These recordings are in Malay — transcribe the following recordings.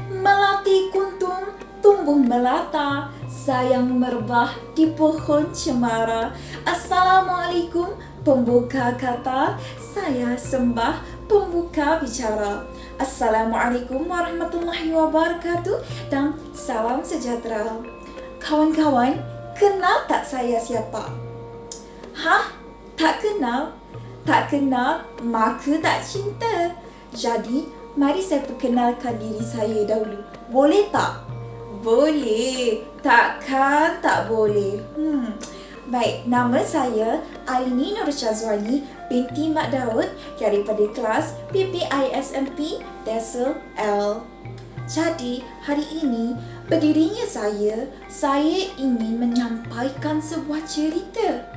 Melati kuntum tumbuh melata, sayang merbah di pohon cemara. Assalamualaikum pembuka kata, saya sembah pembuka bicara. Assalamualaikum warahmatullahi wabarakatuh dan salam sejahtera. Kawan-kawan, kenal tak saya siapa? Hah? Tak kenal? Tak kenal, maka tak cinta. Jadi, mari saya perkenalkan diri saya dahulu. Boleh tak? Boleh. Takkan tak boleh. Baik, nama saya Aini Nur Syazwani binti Mak Daud daripada kelas PPISMP Desel L. Jadi, hari ini berdirinya saya ingin menyampaikan sebuah cerita.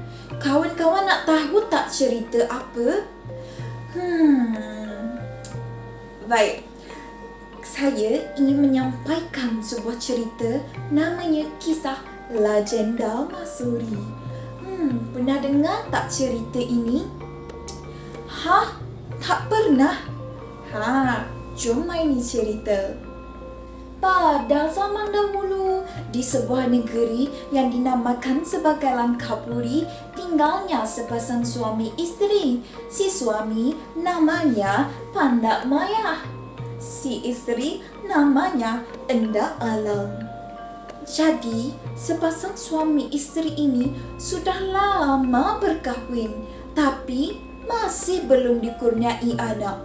Kawan-kawan nak tahu tak cerita apa? Baik. Saya ingin menyampaikan sebuah cerita namanya Kisah Legenda Masuri. Pernah dengar tak cerita ini? Hah? Tak pernah? Jom main cerita. Pada zaman dahulu, di sebuah negeri yang dinamakan sebagai Langkapuri, tinggalnya sepasang suami isteri. Si suami namanya Pandak Maya. Si isteri namanya Endak Alam. Jadi, sepasang suami isteri ini sudah lama berkahwin, tapi masih belum dikurniai anak.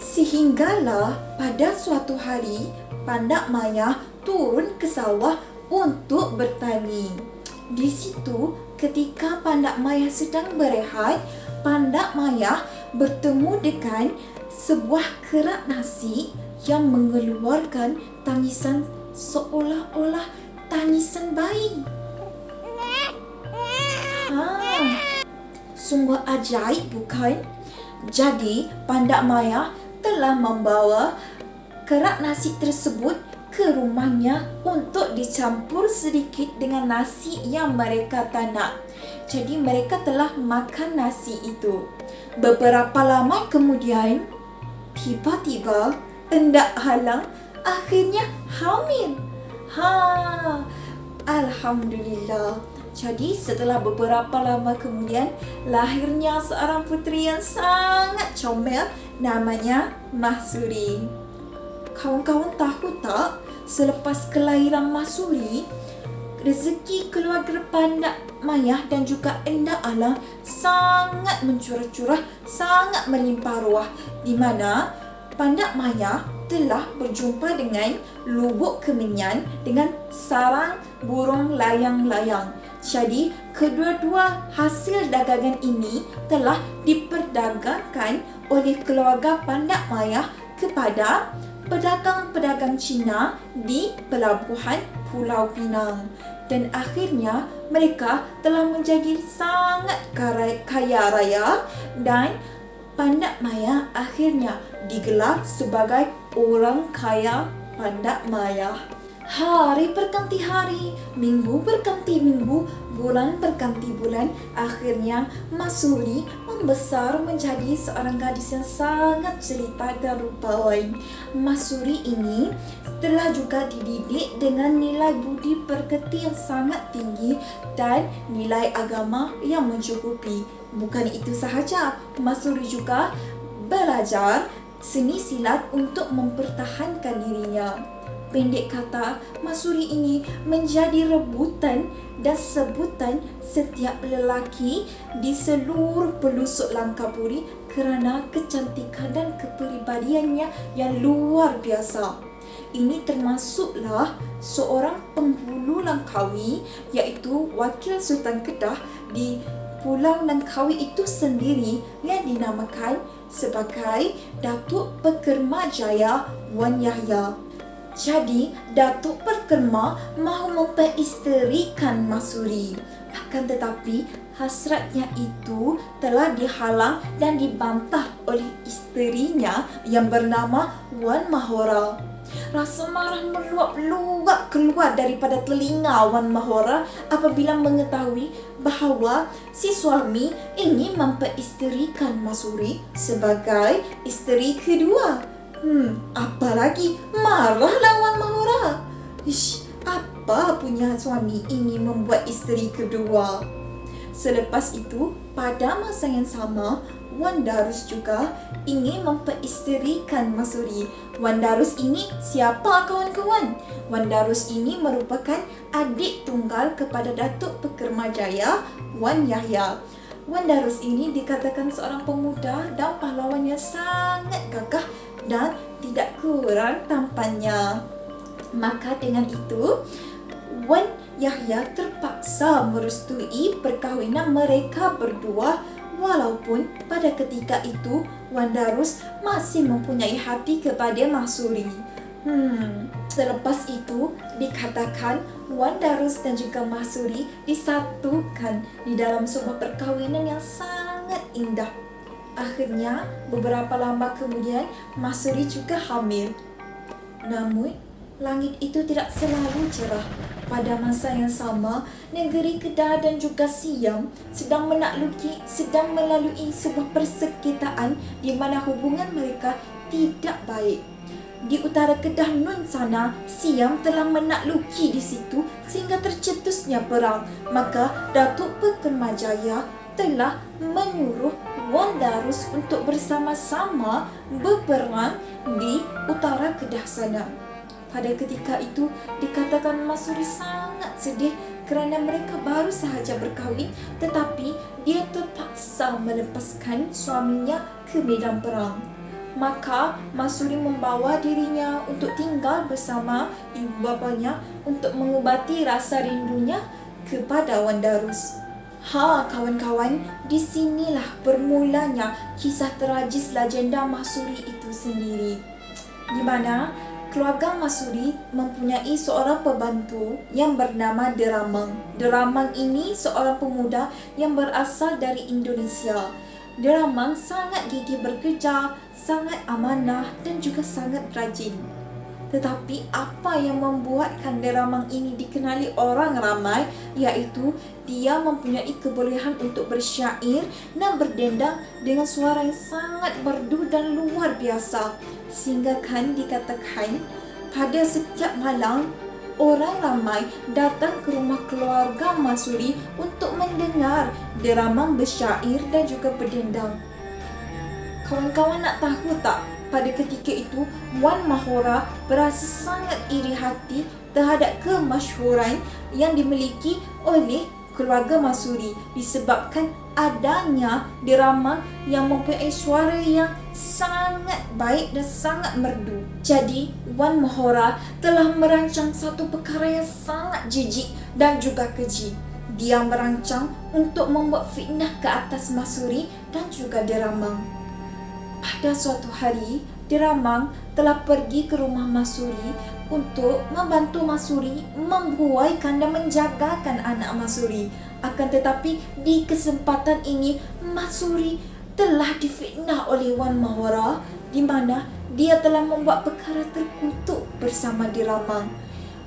Sehinggalah pada suatu hari, Pandak Maya turun ke sawah untuk bertani. Di situ, ketika Pandak Maya sedang berehat, Pandak Maya bertemu dengan sebuah kerak nasi yang mengeluarkan tangisan seolah-olah tangisan bayi. Sungguh ajaib bukan? Jadi, Pandak Maya telah membawa kerak nasi tersebut ke rumahnya untuk dicampur sedikit dengan nasi yang mereka tak nak. Jadi mereka telah makan nasi itu. Beberapa lama kemudian, tiba-tiba Endak Alam akhirnya hamil. Alhamdulillah. Jadi setelah beberapa lama kemudian, lahirnya seorang puteri yang sangat comel, namanya Mahsuri. Kawan-kawan tahu tak, selepas kelahiran Mahsuri, rezeki keluarga Pandak Maya dan juga Endak Alam sangat mencurah-curah, sangat melimpah ruah, di mana Pandak Maya telah berjumpa dengan lubuk kemenyan dengan sarang burung layang-layang. Jadi, kedua-dua hasil dagangan ini telah diperdagangkan oleh keluarga Pandak Maya kepada pedagang-pedagang Cina di pelabuhan Pulau Pinang. Dan akhirnya mereka telah menjadi sangat kaya raya dan Pandak Maya akhirnya digelar sebagai orang kaya Pandak Maya. Hari berganti hari, minggu berganti minggu, bulan berganti bulan. Akhirnya Mahsuri membesar menjadi seorang gadis yang sangat cerita dan rupawan. Mahsuri ini telah juga dididik dengan nilai budi pekerti yang sangat tinggi dan nilai agama yang mencukupi. Bukan itu sahaja, Mahsuri juga belajar seni silat untuk mempertahankan dirinya. Pendek kata, Mahsuri ini menjadi rebutan dan sebutan setiap lelaki di seluruh pelosok Langkapuri kerana kecantikan dan kepribadiannya yang luar biasa. Ini termasuklah seorang penghulu Langkawi, iaitu Wakil Sultan Kedah di Pulau Langkawi itu sendiri yang dinamakan sebagai Datuk Pekerma Jaya Wan Yahya. Jadi, Datuk Pekerma mahu memperisterikan Mahsuri. Akan tetapi, hasratnya itu telah dihalang dan dibantah oleh isterinya yang bernama Wan Mahora. Rasa marah meluap-luap keluar daripada telinga Wan Mahora apabila mengetahui bahawa si suami ingin memperisterikan Mahsuri sebagai isteri kedua. Apalagi marah lawan Mahora. Ish, apa punya suami ini membuat isteri kedua? Selepas itu, pada masa yang sama, Wan Darus juga ingin memperisterikan Masuri. Wan Darus ini siapa kawan-kawan? Wan Darus ini merupakan adik tunggal kepada Datuk Pekermajaya Wan Yahya. Wan Darus ini dikatakan seorang pemuda dan pahlawan yang sangat gagah dan tidak kurang tampannya. Maka dengan itu, Wan Yahya terpaksa merestui perkahwinan mereka berdua, walaupun pada ketika itu Wan Darus masih mempunyai hati kepada Mahsuri. Selepas itu dikatakan Wan Darus dan juga Mahsuri disatukan di dalam sebuah perkahwinan yang sangat indah. Akhirnya beberapa lama kemudian Mahsuri juga hamil. Namun langit itu tidak selalu cerah. Pada masa yang sama, negeri Kedah dan juga Siam sedang melalui sebuah persekitaan di mana hubungan mereka tidak baik. Di utara Kedah Nun sana, Siam telah menakluki di situ sehingga tercetusnya perang. Maka Datuk Pekermajaya telah menyuruh Wan Darus untuk bersama-sama berperang di utara Kedah sana. Pada ketika itu, dikatakan Mahsuri sangat sedih kerana mereka baru sahaja berkahwin, tetapi dia terpaksa melepaskan suaminya ke medan perang. Maka Mahsuri membawa dirinya untuk tinggal bersama ibu bapanya untuk mengubati rasa rindunya kepada Wan Darus. Kawan-kawan, di sinilah bermulanya kisah tragis legenda Mahsuri itu sendiri, di mana keluarga Mahsuri mempunyai seorang pembantu yang bernama Deramang. Deramang ini seorang pemuda yang berasal dari Indonesia. Deramang sangat gigih bekerja, sangat amanah dan juga sangat rajin. Tetapi apa yang membuatkan Deramang ini dikenali orang ramai, iaitu dia mempunyai kebolehan untuk bersyair dan berdendang dengan suara yang sangat merdu dan luar biasa. Sehingga dikatakan pada setiap malam orang ramai datang ke rumah keluarga Mahsuri untuk mendengar Deramang bersyair dan juga berdendang. Kawan-kawan nak tahu tak? Pada ketika itu, Wan Mahora berasa sangat iri hati terhadap kemasyhuran yang dimiliki oleh keluarga Mahsuri disebabkan adanya Deramang yang mempunyai suara yang sangat baik dan sangat merdu. Jadi, Wan Mahora telah merancang satu perkara yang sangat jijik dan juga keji. Dia merancang untuk membuat fitnah ke atas Mahsuri dan juga Deramang. Pada suatu hari, Deramang telah pergi ke rumah Mahsuri untuk membantu Mahsuri membuaikan dan menjagakan anak Mahsuri. Akan tetapi di kesempatan ini Mahsuri telah difitnah oleh Wan Mahora, di mana dia telah membuat perkara terkutuk bersama Deramang.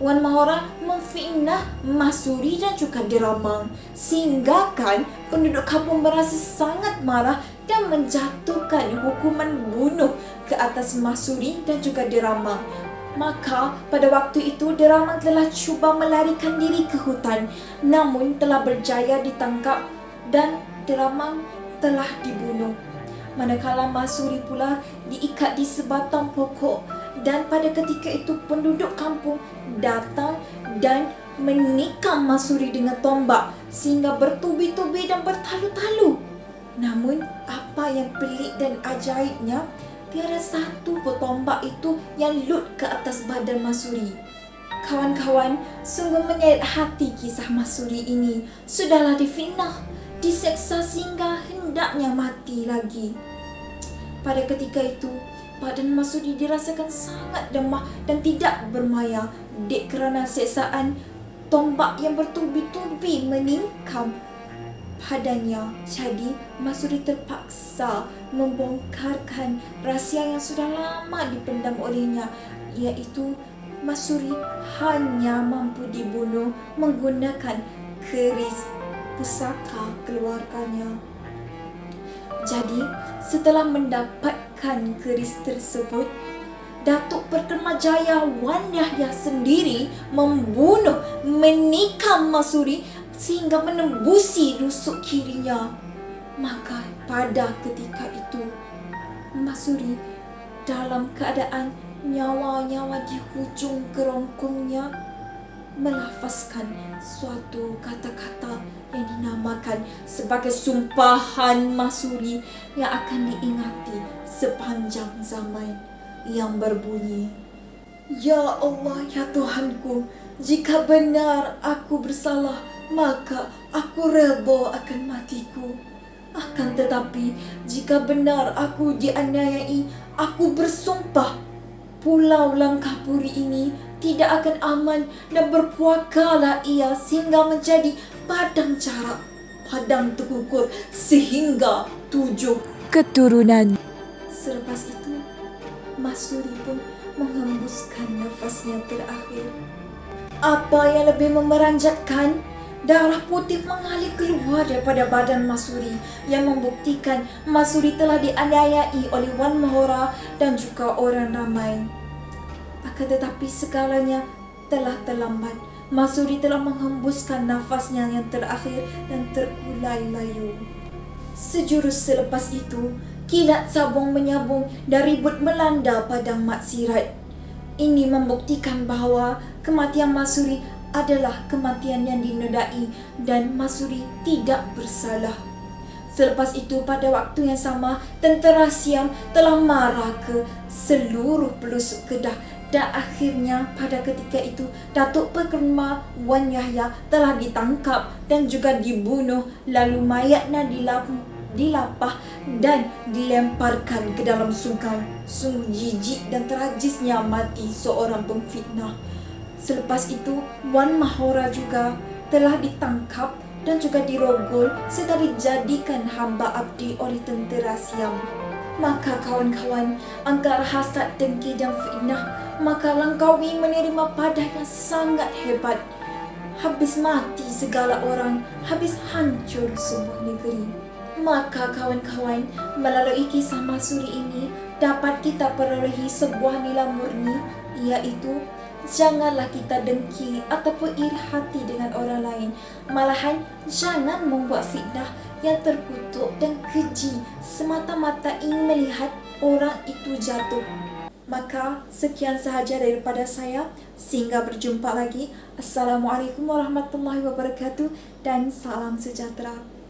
Wan Mahora memfitnah Mahsuri dan juga Deramang, sehingga penduduk kampung merasa sangat marah dan menjatuhkan hukuman bunuh ke atas Mahsuri dan juga Deramang. Maka pada waktu itu Deramang telah cuba melarikan diri ke hutan, namun telah berjaya ditangkap dan Deramang telah dibunuh. Manakala Mahsuri pula diikat di sebatang pokok, dan pada ketika itu penduduk kampung datang dan menikam Mahsuri dengan tombak sehingga bertubi-tubi dan bertalu-talu. Namun apa yang pelik dan ajaibnya, tiada satu pun tombak itu yang lut ke atas badan Mahsuri. Kawan-kawan, sungguh menyayat hati kisah Mahsuri ini. Sudahlah difitnah, diseksa sehingga hendaknya mati lagi. Pada ketika itu, badan Mahsuri dirasakan sangat lemah dan tidak bermaya kerana seksaan tombak yang bertubi-tubi meningkam padanya. Jadi Mahsuri terpaksa membongkarkan rahsia yang sudah lama dipendam olehnya, iaitu Mahsuri hanya mampu dibunuh menggunakan keris pusaka keluarganya. Jadi setelah mendapatkan keris tersebut, Datuk Perkemajaya Wan Yahya sendiri menikam Masuri sehingga menembusi rusuk kirinya. Maka pada ketika itu, Masuri dalam keadaan nyawa-nyawa di hujung kerongkongnya melafazkan suatu kata-kata yang dinamakan sebagai sumpahan Masuri yang akan diingati sepanjang zaman, yang berbunyi, "Ya Allah, ya Tuhanku, jika benar aku bersalah, maka aku redha akan matiku. Akan tetapi, jika benar aku dianiayai, aku bersumpah Pulau Langkapuri ini tidak akan aman dan berpuakalah ia sehingga menjadi padang carak, padang terkukur sehingga 7 keturunan." Selepas itu, Masuri pun menghembuskan nafasnya terakhir. Apa yang lebih memeranjatkan, darah putih mengalir keluar daripada badan Masuri yang membuktikan Masuri telah dianiayai oleh Wan Mahora dan juga orang ramai. Akan tetapi segalanya telah terlambat. Masuri telah menghembuskan nafasnya yang terakhir dan terkulai layu. Sejurus selepas itu, kilat sabung menyabung dan ribut melanda padang maksirat. Ini membuktikan bahawa kematian Masuri adalah kematian yang dinodai dan Masuri tidak bersalah. Selepas itu, pada waktu yang sama, tentera Siam telah marah ke seluruh pelosok Kedah dan akhirnya pada ketika itu Datuk Perkema Wan Yahya telah ditangkap dan juga dibunuh, lalu mayatnya dilapah dan dilemparkan ke dalam sungai. Sungguh jijik dan tragisnya mati seorang pemfitnah. Selepas itu, Wan Mahora juga telah ditangkap dan juga dirogol serta dijadikan hamba abdi oleh tentera Siam. Maka kawan-kawan, antara hasad, dengki dan fitnah, maka Langkawi menerima padah yang sangat hebat. Habis mati segala orang, habis hancur sebuah negeri. Maka kawan-kawan, melalui kisah Masuri ini dapat kita perolehi sebuah nilai murni, iaitu janganlah kita dengki ataupun iri hati dengan orang lain. Malahan jangan membuat fitnah yang terkutuk dan keji semata-mata ingin melihat orang itu jatuh. Maka sekian sahaja daripada saya. Sehingga berjumpa lagi. Assalamualaikum warahmatullahi wabarakatuh dan salam sejahtera.